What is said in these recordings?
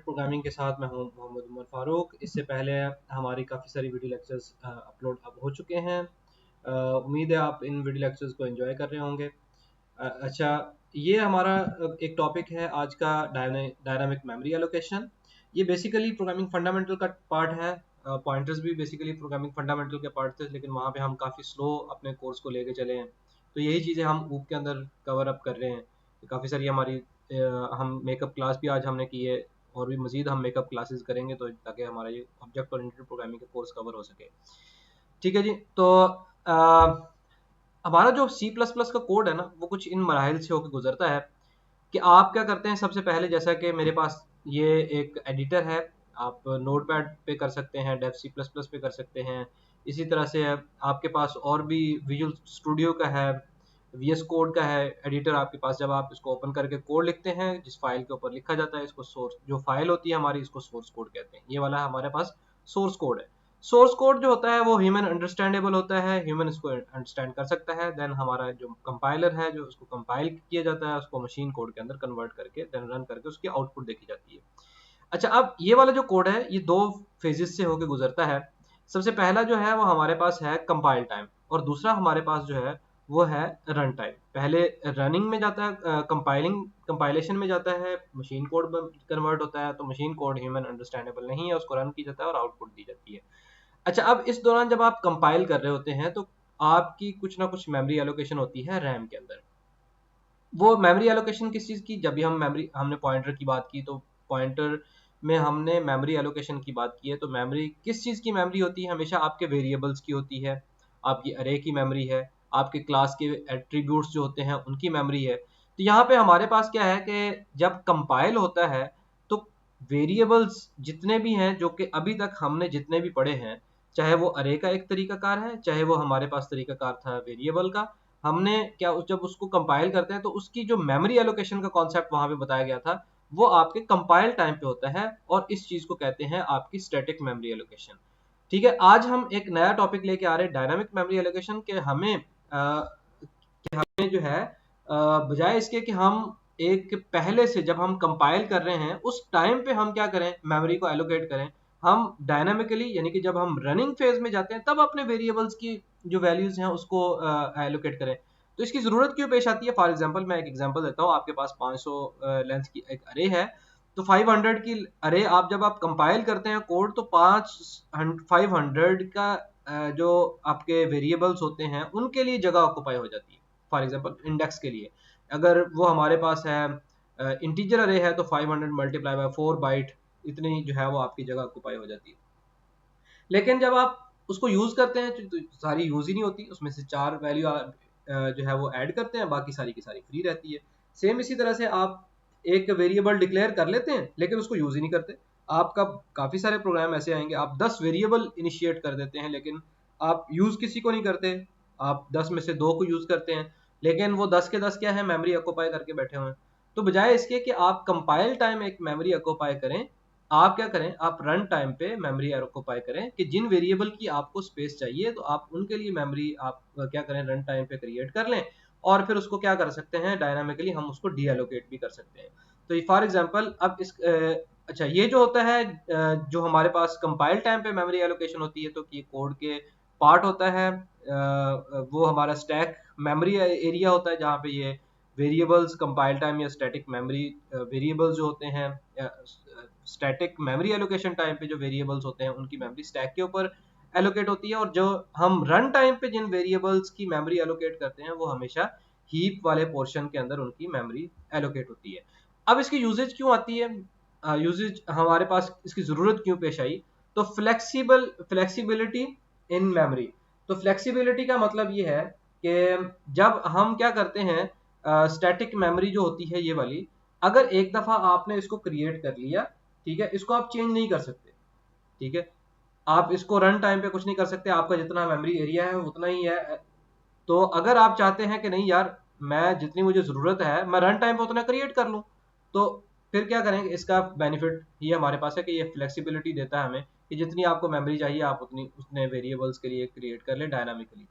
Programming के साथ मैं हूं मोहम्मद उमर फारूक। इससे पहले हमारी काफ़ी सारी वीडियो लेक्चर्स अपलोड अब हो चुके हैं। उम्मीद है आप इन वीडियो लेक्चर्स को एंजॉय कर रहे होंगे। अच्छा, ये हमारा एक टॉपिक है आज का, डायनामिक मेमोरी एलोकेशन। ये बेसिकली प्रोग्रामिंग फंडामेंटल का पार्ट है। पॉइंटर्स भी बेसिकली प्रोग्रामिंग फंडामेंटल के पार्ट थे, लेकिन वहाँ पे हम काफ़ी स्लो अपने कोर्स को लेके चले हैं। तो यही चीज़ें हम ऊप के अंदर कवर अप कर रहे हैं। काफ़ी सारी हमारी हम मेकअप क्लास भी आज हमने की है, और भी मज़ीद हम मेकअप क्लासेस करेंगे तो ताकि हमारा ये ऑब्जेक्ट ओरिएंटेड प्रोग्रामिंग का कोर्स कवर हो सके। ठीक है जी। तो हमारा जो सी प्लस प्लस का कोड है ना, वो कुछ इन मराहिल से होकर गुजरता है कि आप क्या करते हैं। सबसे पहले, जैसा कि मेरे पास ये एक एडिटर है, आप नोट पैड पे कर सकते हैं, डेव सी प्लस प्लस पे कर सकते हैं। इसी तरह से आपके पास और भी विजुअल स्टूडियो का है, वीएस कोड का है एडिटर आपके पास। जब आप इसको ओपन करके कोड लिखते हैं, जिस फाइल के ऊपर लिखा जाता है, इसको सोर्स, जो फाइल होती है हमारी, इसको सोर्स कोड कहते हैं। ये वाला हमारे पास सोर्स कोड है। सोर्स कोड जो होता है वो ह्यूमन अंडरस्टैंडेबल होता है, ह्यूमन इसको अंडरस्टैंड कर सकता है। देन हमारा जो कंपाइलर है, जो उसको कंपाइल किया जाता है, उसको मशीन कोड के अंदर कन्वर्ट करके देन रन करके उसकी आउटपुट देखी जाती है। अच्छा, अब ये वाला जो कोड है ये दो फेजेस से होकर गुजरता है। सबसे पहला जो है वो हमारे पास है कंपाइल टाइम, और दूसरा हमारे पास जो है वो है रन टाइम। पहले रनिंग में जाता है, कंपाइलेशन में जाता है, मशीन कोड में कन्वर्ट होता है। तो मशीन कोड ह्यूमन अंडरस्टैंडेबल नहीं है, उसको रन किया जाता है और आउटपुट दी जाती है। अच्छा, अब इस दौरान जब आप कंपाइल कर रहे होते हैं तो आपकी कुछ ना कुछ मेमोरी एलोकेशन होती है रैम के अंदर। वो मेमोरी एलोकेशन किस चीज़ की, जब भी हमने पॉइंटर की बात की, तो पॉइंटर में हमने मेमोरी एलोकेशन की बात की है। तो मेमोरी किस चीज़ की मेमोरी होती है? हमेशा आपके वेरिएबल्स की होती है, आपकी अरे की मेमोरी है, आपके क्लास के एट्रीब्यूट्स जो होते हैं उनकी मेमोरी है। तो यहाँ पे हमारे पास क्या है कि जब कंपाइल होता है तो वेरिएबल्स जितने भी हैं, जो कि अभी तक हमने जितने भी पढ़े हैं, चाहे वो अरे का एक तरीकाकार है, चाहे वो हमारे पास तरीकाकार था वेरिएबल का, हमने क्या जब उसको कंपाइल करते हैं तो उसकी जो मेमोरी एलोकेशन का कॉन्सेप्ट वहां पे बताया गया था, वो आपके कंपाइल टाइम पे होता है, और इस चीज को कहते हैं आपकी स्टैटिक मेमोरी एलोकेशन। ठीक है, आज हम एक नया टॉपिक लेके आ रहे हैं, डायनामिक मेमोरी एलोकेशन के। हमें जो है बजाय इसके कि हम एक पहले से जब हम कंपाइल कर रहे हैं उस टाइम पे हम क्या करें, मेमोरी को एलोकेट करें, हम डायनामिकली, यानी कि जब हम रनिंग फेज में जाते हैं तब अपने वेरिएबल्स की जो वैल्यूज हैं उसको एलोकेट करें। तो इसकी जरूरत क्यों पेश आती है? फॉर एग्जांपल, मैं एक एग्जांपल देता हूँ। आपके पास 500 लेंथ की एक अरे है, तो 500 की अरे आप जब आप कंपाइल करते हैं कोड, तो 500 का जो आपके वेरिएबल्स होते हैं उनके लिए जगह ऑक्युपाई हो जाती है। फॉर एग्जांपल, इंडेक्स के लिए अगर वो हमारे पास है इंटीजर अरे है, तो 500 मल्टीप्लाई बाय 4 बाइट, इतनी जो है वो आपकी जगह ऑक्युपाई हो जाती है। लेकिन जब आप उसको यूज करते हैं तो सारी यूज ही नहीं होती, उसमें से 4 वैल्यू जो है वो ऐड करते हैं, बाकी सारी की सारी फ्री रहती है। सेम इसी तरह से आप एक वेरिएबल डिक्लेयर कर लेते हैं लेकिन उसको यूज ही नहीं करते। आपका काफी सारे प्रोग्राम ऐसे आएंगे, आप 10 वेरिएबल इनिशिएट कर देते हैं लेकिन आप यूज किसी को नहीं करते। आप 10 में से 2 को यूज करते हैं, लेकिन वो 10 के 10 क्या है, मेमोरी ऑक्युपाई करके बैठे हुए हैं। तो बजाय इसके कि आप कंपाइल टाइम एक मेमोरी ऑक्युपाई करें, आप क्या करें, आप रन टाइम पे मेमोरी ऑक्युपाई करें कि जिन वेरिएबल की आपको स्पेस चाहिए तो आप उनके लिए मेमोरी आप क्या करें, रन टाइम पे क्रिएट कर लें, और फिर उसको क्या कर सकते हैं, डायनामिकली हम उसको डी एलोकेट भी कर सकते हैं। तो फॉर एग्जांपल, अब अच्छा, ये जो होता है जो हमारे पास कंपाइल टाइम पे मेमोरी एलोकेशन होती है, तो ये कोड के पार्ट होता है। वो हमारा स्टैक मेमोरी एरिया होता है जहाँ पे ये वेरिएबल्स कंपाइल टाइम या स्टैटिक मेमोरी वेरिएबल्स जो होते हैं, स्टैटिक मेमोरी एलोकेशन टाइम पे जो वेरिएबल्स होते हैं उनकी मेमोरी स्टैक के ऊपर एलोकेट होती है, और जो हम रन टाइम पे जिन वेरिएबल्स की मेमोरी एलोकेट करते हैं वो हमेशा हीप वाले पोर्शन के अंदर उनकी मेमोरी एलोकेट होती है। अब इसकी यूजेज क्यों आती है, यूजेज हमारे पास इसकी जरूरत क्यों पेश आई? तो फ्लेक्सिबिलिटी इन मेमोरी। तो फ्लेक्सिबिलिटी का मतलब ये है कि जब हम क्या करते हैं, स्टैटिक मेमोरी जो होती है ये वाली, अगर एक दफा आपने इसको क्रिएट कर लिया, ठीक है, इसको आप चेंज नहीं कर सकते। ठीक है, आप इसको रन टाइम पे कुछ नहीं कर सकते, आपका जितना मेमोरी एरिया है उतना ही है। तो अगर आप चाहते हैं कि नहीं यार, मैं जितनी मुझे ज़रूरत है मैं रन टाइम पे उतना क्रिएट कर लूँ, तो फिर क्या करेंगे? इसका बेनिफिट ये हमारे पास है कि ये फ्लेक्सिबिलिटी देता है हमें कि जितनी आपको मेमोरी चाहिए आप उतनी उतने वेरिएबल्स के लिए क्रिएट कर लें dynamically.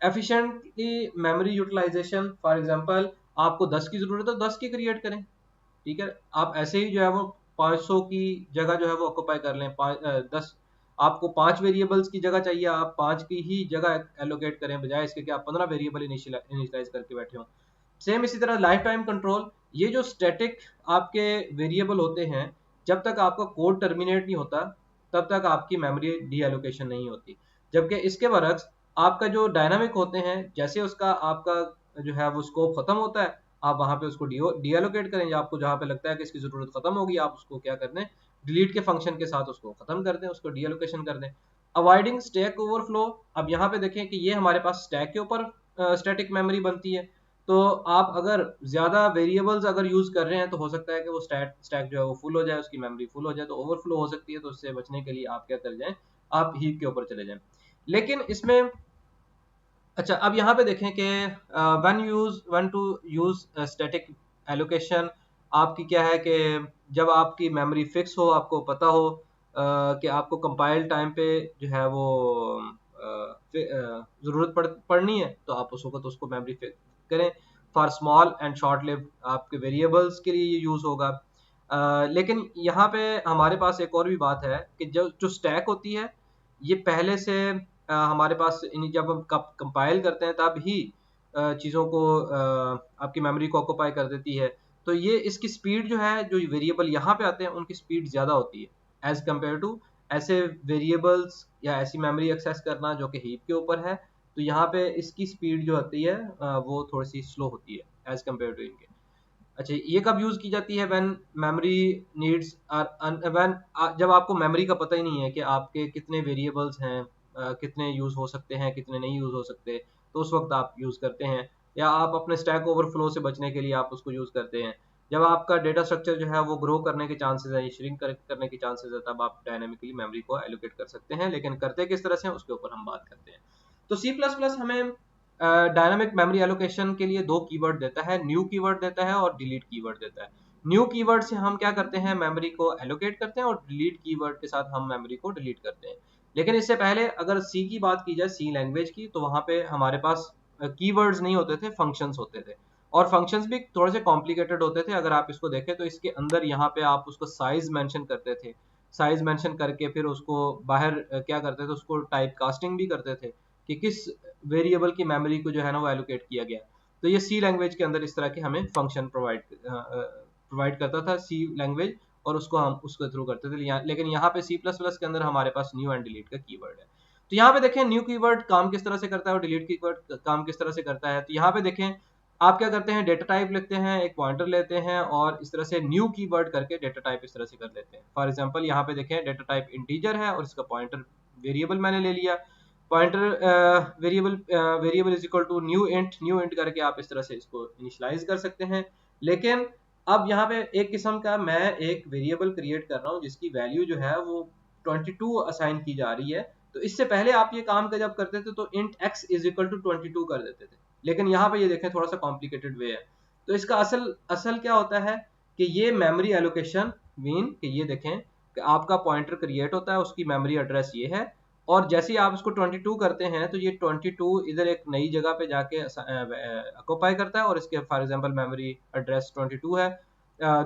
Efficiently memory utilisation, for example आपको 10 की ज़रूरत है तो 10 की क्रिएट करें। ठीक है, आप ऐसे ही जो है वो 500 की जगह जो है वो ऑक्यूपाई कर लें, 10 आपको 5 वेरिएबल्स की जगह चाहिए, आप 5 की ही जगह एलोकेट करें, बजाय इसके कि आप 15 वेरिएबल इनिशियलाइज करके बैठे हो। सेम इसी तरह लाइफ टाइम कंट्रोल, ये जो स्टैटिक आपके वेरिएबल होते हैं, जब तक आपका कोड टर्मिनेट नहीं होता तब तक आपकी मेमोरी डी एलोकेशन नहीं होती। जबकि इसके बरक्स आपका जो डायनामिक होते हैं, जैसे उसका आपका जो है वो स्कोप खत्म होता है, आप वहां पे उसको डी एलोकेट करें, या आपको जहां पे लगता है कि इसकी जरूरत खत्म होगी, आप उसको क्या कर दें, डिलीट के फंक्शन के साथ उसको खत्म कर दें, उसको डी एलोकेशन कर दें। अवॉइडिंग स्टैक ओवरफ्लो, अब यहाँ पे देखें कि ये हमारे पास स्टैक के ऊपर स्टैटिक मेमोरी बनती है, तो आप अगर ज्यादा वेरिएबल्स अगर यूज कर रहे हैं तो हो सकता है कि वो स्टैक जो है वो फुल हो जाए, उसकी मेमोरी फुल हो जाए, तो ओवरफ्लो हो सकती है। तो उससे बचने के लिए आप क्या कर जाएं, आप हीप के ऊपर चले जाएं। लेकिन इसमें अच्छा, अब यहाँ पे देखें कि one two use static allocation, आपकी क्या है कि जब आपकी मेमोरी फिक्स हो, आपको पता हो कि आपको कंपाइल टाइम पे जो है वो ज़रूरत पड़नी है, तो आप उस वक्त उसको मेमोरी फिक्स करें। For small and short live आपके वेरिएबल्स के लिए ये यूज़ होगा। लेकिन यहाँ पे हमारे पास एक और भी बात है कि जो जो स्टैक होती है, ये पहले से हमारे पास जब हम कंपाइल करते हैं तब ही चीज़ों को आपकी मेमोरी को ऑक्यूपाई कर देती है। तो ये इसकी स्पीड जो है, जो वेरिएबल यहाँ पे आते हैं उनकी स्पीड ज़्यादा होती है एज कम्पेयर टू ऐसे वेरिएबल्स या ऐसी मेमोरी एक्सेस करना जो कि हीप के ऊपर है। तो यहाँ पे इसकी स्पीड जो होती है वो थोड़ी सी स्लो होती है एज कम्पेयर टू इनके। अच्छा, ये कब यूज की जाती है, when memory needs are when जब आपको मेमोरी का पता ही नहीं है कि आपके कितने वेरिएबल्स हैं, कितने यूज हो सकते हैं, कितने नहीं यूज हो सकते, तो उस वक्त आप यूज करते हैं। या आप अपने स्टैक ओवरफ्लो से बचने के लिए आप उसको यूज करते हैं। जब आपका डेटा स्ट्रक्चर जो है वो ग्रो करने के चांसेस है, श्रिंक करने के चांसेस है, तब आप डायनेमिकली मेमोरी को एलोकेट कर सकते हैं। लेकिन करते किस तरह से, उसके ऊपर हम बात करते हैं। तो सी प्लस प्लस हमें डायनामिक मेमोरी एलोकेशन के लिए दो कीवर्ड देता है, न्यू कीवर्ड देता है और डिलीट कीवर्ड देता है। न्यू कीवर्ड से हम क्या करते हैं, मेमोरी को एलोकेट करते हैं, और डिलीट कीवर्ड के साथ हम मेमोरी को डिलीट करते हैं। लेकिन इससे पहले अगर सी की बात की जाए, सी लैंग्वेज की, तो वहां पे हमारे पास कीवर्ड्स नहीं होते थे, फंक्शंस होते थे। और फंक्शंस भी थोड़े से कॉम्प्लिकेटेड होते थे। अगर आप इसको देखें तो इसके अंदर यहाँ पे आप उसको साइज मेंशन करते थे, साइज मेंशन करके फिर उसको बाहर क्या करते थे, उसको टाइप कास्टिंग भी करते थे कि किस वेरिएबल की मेमोरी को जो है ना वो एलोकेट किया गया। तो ये सी लैंग्वेज के अंदर इस तरह के हमें फंक्शन प्रोवाइड करता था सी लैंग्वेज, और उसको हम उसके थ्रू करते थे। लेकिन यहाँ पे सी प्लस प्लस के अंदर हमारे पास न्यू एंड डिलीट का कीवर्ड है। तो यहाँ पे देखें न्यू कीवर्ड काम किस तरह से करता है और डिलीट कीवर्ड काम किस तरह से करता है। तो यहाँ पे देखें आप क्या करते हैं, डेटा टाइप लिखते हैं, एक पॉइंटर लेते हैं, और इस तरह से न्यू कीवर्ड करके डेटा टाइप इस तरह से कर लेते हैं। फॉर एग्जांपल यहाँ पे देखें डेटा टाइप इंटीजर है और इसका पॉइंटर वेरिएबल मैंने ले लिया। Pointer variable is equal to new int करके आप इस तरह से इसको इनिशियलाइज कर सकते हैं। लेकिन अब यहाँ पे एक किस्म का मैं एक वेरिएबल क्रिएट कर रहा हूँ जिसकी वैल्यू जो है वो 22 असाइन की जा रही है। तो इससे पहले आप ये काम जब करते थे तो int x is equal to 22 कर देते थे। लेकिन यहाँ पे ये देखें थोड़ा सा कॉम्प्लिकेटेड वे है। तो इसका असल असल क्या होता है कि ये मेमोरी एलोकेशन मीन कि ये देखें कि आपका पॉइंटर क्रिएट होता है, उसकी मेमोरी एड्रेस ये है, और जैसे ही आप इसको 22 करते हैं तो ये 22 इधर एक नई जगह पे जाके ऑक्यूपाई करता है, और इसके फॉर एग्जांपल मेमोरी एड्रेस 22 है,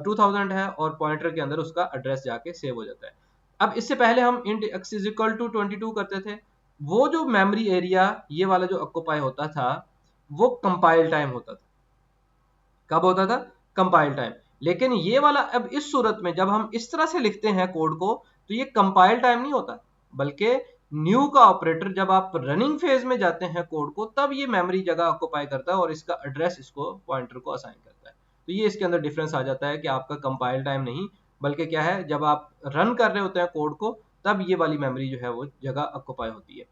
2000 है, और पॉइंटर के अंदर उसका एड्रेस जाके सेव हो जाता है। अब इससे पहले हम int x is equal to 22 करते थे, वो जो मेमोरी एरिया ये वाला जो ऑक्यूपाई होता था वो कंपाइल टाइम होता था। कब होता था, कंपाइल टाइम। लेकिन ये वाला अब इस सूरत में जब हम इस तरह से लिखते हैं कोड को, तो ये कंपाइल टाइम नहीं होता, बल्कि न्यू का ऑपरेटर जब आप रनिंग फेज में जाते हैं कोड को, तब ये मेमोरी जगह ऑक्यूपाई करता है और इसका एड्रेस इसको पॉइंटर को असाइन करता है। तो ये इसके अंदर डिफरेंस आ जाता है कि आपका कंपाइल टाइम नहीं, बल्कि क्या है, जब आप रन कर रहे होते हैं कोड को तब ये वाली मेमोरी जो है वो जगह ऑक्यूपाई होती है।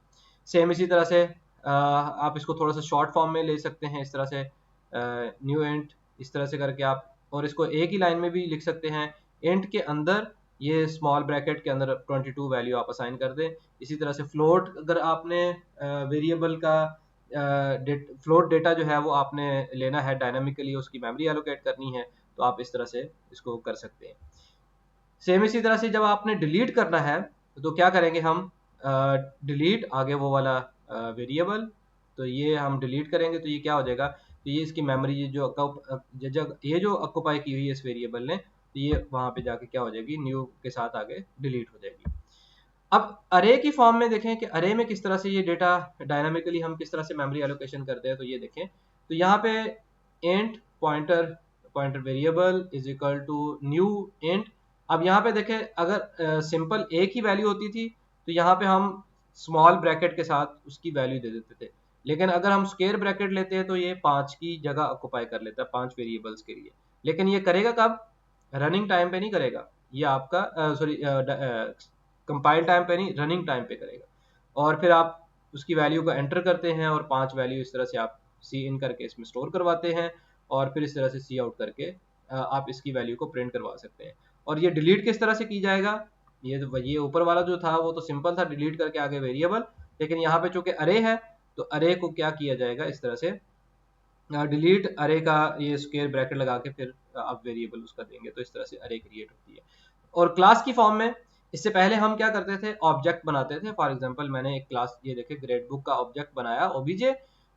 सेम इसी तरह से आप इसको थोड़ा सा शॉर्ट फॉर्म में ले सकते हैं, इस तरह से न्यू इंट इस तरह से करके आप, और इसको एक ही लाइन में भी लिख सकते हैं। इंट के अंदर ये स्मॉल ब्रैकेट के अंदर 22 वैल्यू आप असाइन कर दें। इसी तरह से फ्लोट, अगर आपने वेरिएबल का फ्लोट डेटा जो है वो आपने लेना है डायनामिकली, उसकी मेमोरी एलोकेट करनी है, तो आप इस तरह से इसको कर सकते हैं। सेम इसी तरह से जब आपने डिलीट करना है तो क्या करेंगे हम, डिलीट आगे वो वाला वेरिएबल, तो ये हम डिलीट करेंगे तो ये क्या हो जाएगा, तो ये इसकी मेमोरी ये जो ऑक्यूपाई की हुई है इस वेरिएबल ने, तो ये वहाँ पे जाके क्या हो जाएगी, न्यू के साथ आगे डिलीट हो जाएगी। अब अरे की फॉर्म में देखें कि अरे में किस तरह से ये डेटा डायनामिकली हम किस तरह से मेमोरी एलोकेशन करते हैं। तो ये देखें, तो यहाँ पे int pointer pointer variable is equal to new int. अब यहाँ पे देखें, अगर सिंपल ए की वैल्यू होती थी तो यहाँ पे हम स्मॉल ब्रैकेट के साथ उसकी वैल्यू दे देते थे, लेकिन अगर हम स्क्वायर ब्रैकेट लेते हैं तो ये 5 की जगह ऑक्युपाई कर लेता है 5 वेरिएबल्स के लिए। लेकिन ये करेगा कब, रनिंग टाइम पे नहीं करेगा, ये आपका सॉरी कंपाइल टाइम पे नहीं, रनिंग टाइम पे करेगा। और फिर आप उसकी वैल्यू को एंटर करते हैं और 5 वैल्यू इस तरह से आप सी इन करके इसमें स्टोर करवाते हैं, और फिर इस तरह से सी आउट करके आप इसकी वैल्यू को प्रिंट करवा सकते हैं। और ये डिलीट किस तरह से की जाएगा, ये ऊपर वाला जो था वो तो सिंपल था, डिलीट करके आगे वेरिएबल, लेकिन यहाँ पे चूंकि अरे है तो अरे को क्या किया जाएगा, इस तरह से डिलीट अरे का ये स्क्वायर ब्रैकेट लगा के फिर आप वेरिएबल उसका देंगे, तो इस तरह से अरे क्रिएट होती है। और क्लास की फॉर्म में इससे पहले हम क्या करते थे, ऑब्जेक्ट बनाते थे। फॉर एग्जांपल मैंने एक क्लास, ये देखे ग्रेड बुक का ऑब्जेक्ट बनाया ओबीजे।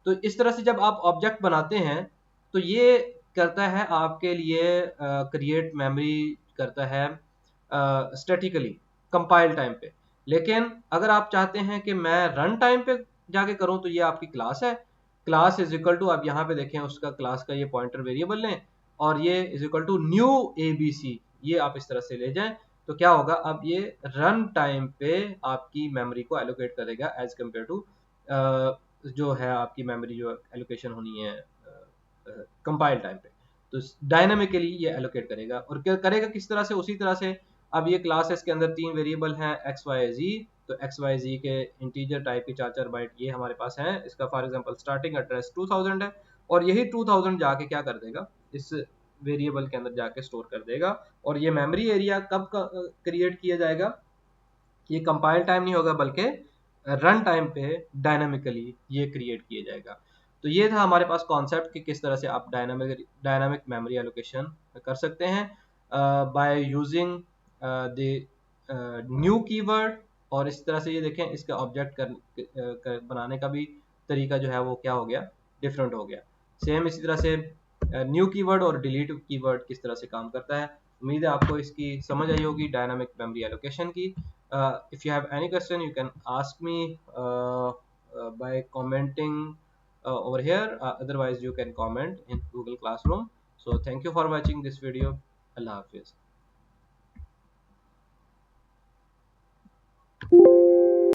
तो इस तरह से जब आप ऑब्जेक्ट बनाते हैं तो ये करता है आपके लिए क्रिएट मेमोरी करता है स्टैटिकली कंपाइल टाइम पे। लेकिन अगर आप चाहते हैं कि मैं रन टाइम पे जाके करूं तो ये आपकी क्लास है, क्लास इज इक्वल टू, आप यहाँ पे देखें उसका क्लास का ये पॉइंटर वेरिएबल लें और ये is equal to new ABC, ये आप इस तरह से ले जाएं। तो क्या होगा, अब ये रन टाइम पे आपकी मेमोरी को एलोकेट करेगा एज कम्पेयर टू जो है आपकी मेमोरी जो एलोकेशन होनी है कंपाइल टाइम पे। तो डायनामिकली ये एलोकेट करेगा। और क्या करेगा किस तरह से, उसी तरह से अब ये क्लास है, इसके अंदर 3 वेरिएबल हैं एक्स वाई जी। तो एक्स वाई जी के इंटीजर टाइप के 4-4 बाइट ये हमारे पास हैं। इसका फॉर एग्जांपल स्टार्टिंग एड्रेस 2000 है, और यही 2000 जाके क्या कर देगा, इस वेरिएबल के अंदर जाके स्टोर कर देगा। और ये मेमोरी एरिया कब क्रिएट किया जाएगा, ये कंपाइल टाइम नहीं होगा बल्कि रन टाइम पे डायनामिकली ये क्रिएट किया जाएगा। तो ये था हमारे पास कॉन्सेप्ट कि किस तरह से आप डायनामिक मेमोरी एलोकेशन कर सकते हैं by using the new keyword. और इस तरह से ये देखें, इसका ऑब्जेक्ट बनाने का भी तरीका जो है वो क्या हो गया, डिफरेंट हो गया। सेम इसी तरह से न्यू कीवर्ड और डिलीट कीवर्ड किस तरह से काम करता है। उम्मीद है आपको इसकी समझ आई होगी डायनामिक मेमोरी एलोकेशन की। if you have any question you can ask me by commenting over here, otherwise you can comment in Google Classroom. So thank you for watching this video. Allah Hafiz.